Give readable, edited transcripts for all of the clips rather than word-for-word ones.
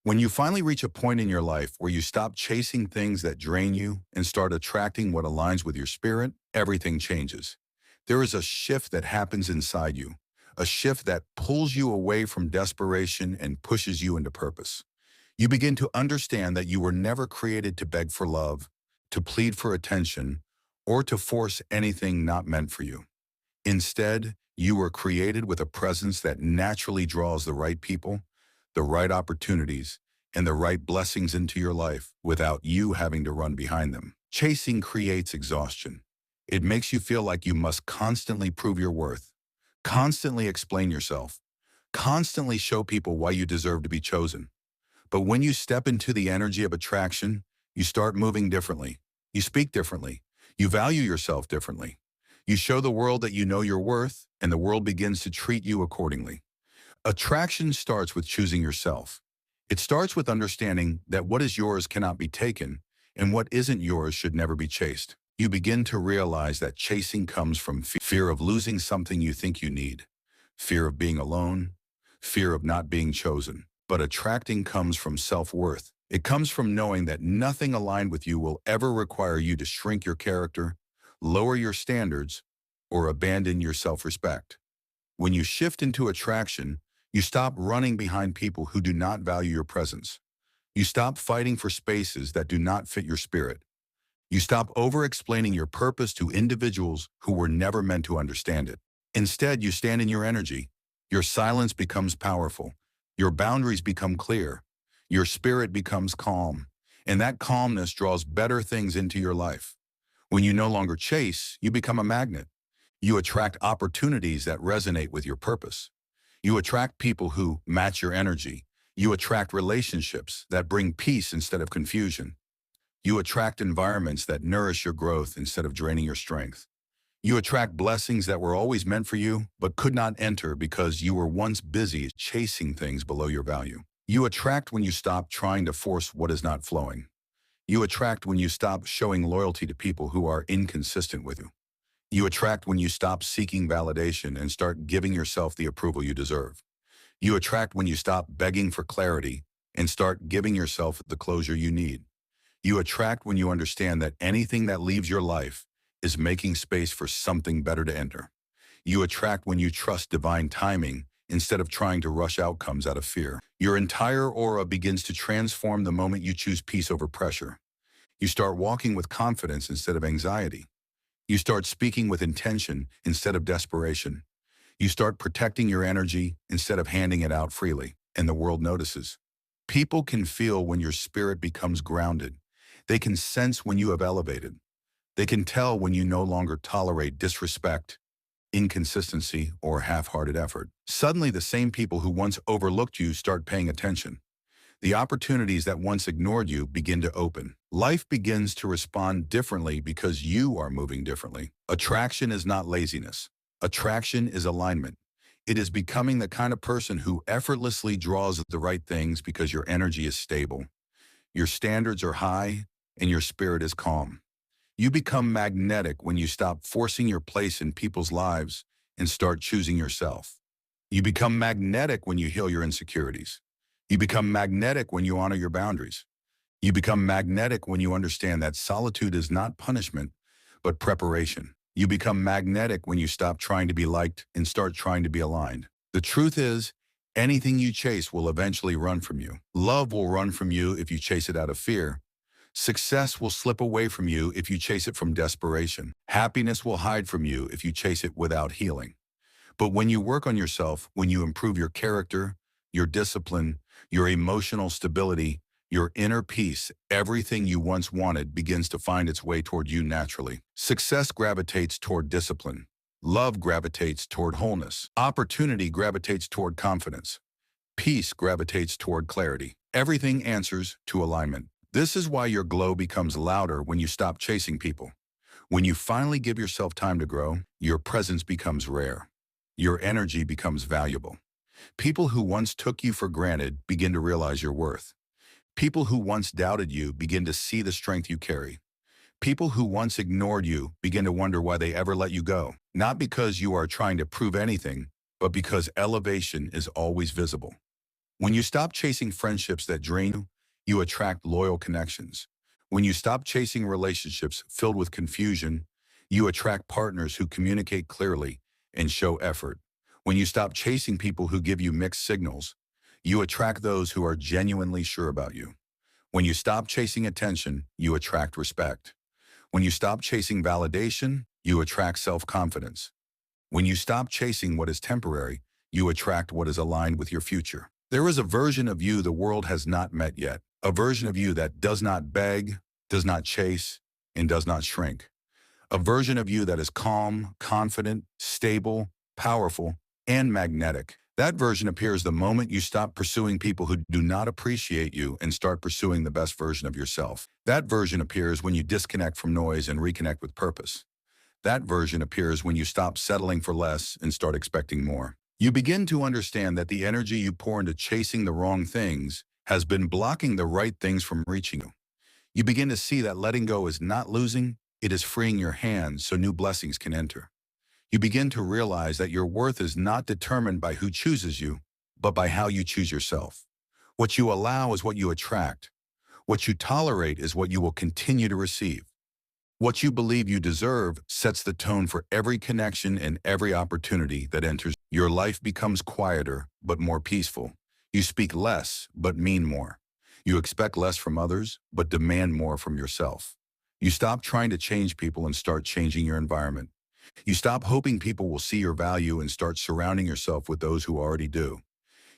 When you finally reach a point in your life where you stop chasing things that drain you and start attracting what aligns with your spirit, everything changes. There is a shift that happens inside you, a shift that pulls you away from desperation and pushes you into purpose. You begin to understand that you were never created to beg for love, to plead for attention, or to force anything not meant for you. Instead, you were created with a presence that naturally draws the right people, the right opportunities, and the right blessings into your life without you having to run behind them. Chasing creates exhaustion. It makes you feel like you must constantly prove your worth, constantly explain yourself, constantly show people why you deserve to be chosen. But when you step into the energy of attraction, you start moving differently. You speak differently. You value yourself differently. You show the world that you know your worth, and the world begins to treat you accordingly. Attraction starts with choosing yourself. It starts with understanding that what is yours cannot be taken, and what isn't yours should never be chased. You begin to realize that chasing comes from fear of losing something you think you need, fear of being alone, fear of not being chosen. But attracting comes from self-worth. It comes from knowing that nothing aligned with you will ever require you to shrink your character, lower your standards, or abandon your self-respect. When you shift into attraction, you stop running behind people who do not value your presence. You stop fighting for spaces that do not fit your spirit. You stop over-explaining your purpose to individuals who were never meant to understand it. Instead, you stand in your energy. Your silence becomes powerful. Your boundaries become clear. Your spirit becomes calm. And that calmness draws better things into your life. When you no longer chase, you become a magnet. You attract opportunities that resonate with your purpose. You attract people who match your energy. You attract relationships that bring peace instead of confusion. You attract environments that nourish your growth instead of draining your strength. You attract blessings that were always meant for you, but could not enter because you were once busy chasing things below your value. You attract when you stop trying to force what is not flowing. You attract when you stop showing loyalty to people who are inconsistent with you. You attract when you stop seeking validation and start giving yourself the approval you deserve. You attract when you stop begging for clarity and start giving yourself the closure you need. You attract when you understand that anything that leaves your life is making space for something better to enter. You attract when you trust divine timing instead of trying to rush outcomes out of fear. Your entire aura begins to transform the moment you choose peace over pressure. You start walking with confidence instead of anxiety. You start speaking with intention instead of desperation. You start protecting your energy instead of handing it out freely, and the world notices. People can feel when your spirit becomes grounded. They can sense when you have elevated. They can tell when you no longer tolerate disrespect, inconsistency, or half-hearted effort. Suddenly, the same people who once overlooked you start paying attention. The opportunities that once ignored you begin to open. Life begins to respond differently because you are moving differently. Attraction is not laziness. Attraction is alignment. It is becoming the kind of person who effortlessly draws the right things because your energy is stable, your standards are high, and your spirit is calm. You become magnetic when you stop forcing your place in people's lives and start choosing yourself. You become magnetic when you heal your insecurities. You become magnetic when you honor your boundaries. You become magnetic when you understand that solitude is not punishment, but preparation. You become magnetic when you stop trying to be liked and start trying to be aligned. The truth is, anything you chase will eventually run from you. Love will run from you if you chase it out of fear. Success will slip away from you if you chase it from desperation. Happiness will hide from you if you chase it without healing. But when you work on yourself, when you improve your character, your discipline, your emotional stability, your inner peace, everything you once wanted begins to find its way toward you naturally. Success gravitates toward discipline. Love gravitates toward wholeness. Opportunity gravitates toward confidence. Peace gravitates toward clarity. Everything answers to alignment. This is why your glow becomes louder when you stop chasing people. When you finally give yourself time to grow, your presence becomes rare. Your energy becomes valuable. People who once took you for granted begin to realize your worth. People who once doubted you begin to see the strength you carry. People who once ignored you begin to wonder why they ever let you go. Not because you are trying to prove anything, but because elevation is always visible. When you stop chasing friendships that drain you, you attract loyal connections. When you stop chasing relationships filled with confusion, you attract partners who communicate clearly and show effort. When you stop chasing people who give you mixed signals, you attract those who are genuinely sure about you. When you stop chasing attention, you attract respect. When you stop chasing validation, you attract self-confidence. When you stop chasing what is temporary, you attract what is aligned with your future. There is a version of you the world has not met yet, a version of you that does not beg, does not chase, and does not shrink. A version of you that is calm, confident, stable, powerful, and magnetic. That version appears the moment you stop pursuing people who do not appreciate you and start pursuing the best version of yourself. That version appears when you disconnect from noise and reconnect with purpose. That version appears when you stop settling for less and start expecting more. You begin to understand that the energy you pour into chasing the wrong things has been blocking the right things from reaching you. You begin to see that letting go is not losing, it is freeing your hands so new blessings can enter. You begin to realize that your worth is not determined by who chooses you, but by how you choose yourself. What you allow is what you attract. What you tolerate is what you will continue to receive. What you believe you deserve sets the tone for every connection and every opportunity that enters. Your life becomes quieter, but more peaceful. You speak less, but mean more. You expect less from others, but demand more from yourself. You stop trying to change people and start changing your environment. You stop hoping people will see your value and start surrounding yourself with those who already do.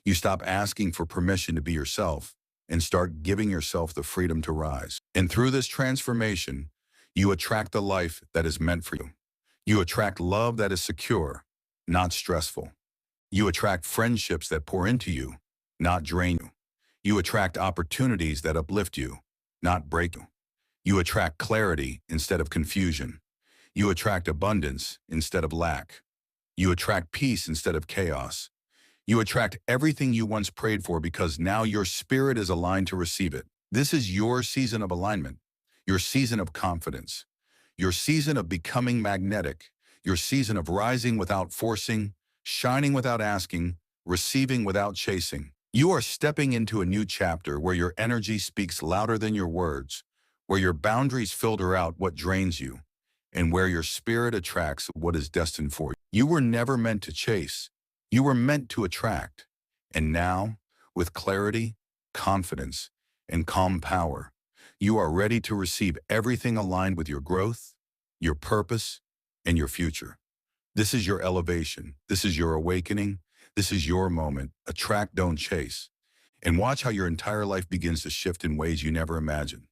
You stop asking for permission to be yourself and start giving yourself the freedom to rise. And through this transformation, you attract the life that is meant for you. You attract love that is secure, not stressful. You attract friendships that pour into you, not drain you. You attract opportunities that uplift you, not break you. You attract clarity instead of confusion. You attract abundance instead of lack. You attract peace instead of chaos. You attract everything you once prayed for because now your spirit is aligned to receive it. This is your season of alignment, your season of confidence, your season of becoming magnetic, your season of rising without forcing, shining without asking, receiving without chasing. You are stepping into a new chapter where your energy speaks louder than your words, where your boundaries filter out what drains you, and where your spirit attracts what is destined for you. You were never meant to chase. You were meant to attract. And now, with clarity, confidence, and calm power, you are ready to receive everything aligned with your growth, your purpose, and your future. This is your elevation. This is your awakening. This is your moment. Attract, don't chase. And watch how your entire life begins to shift in ways you never imagined.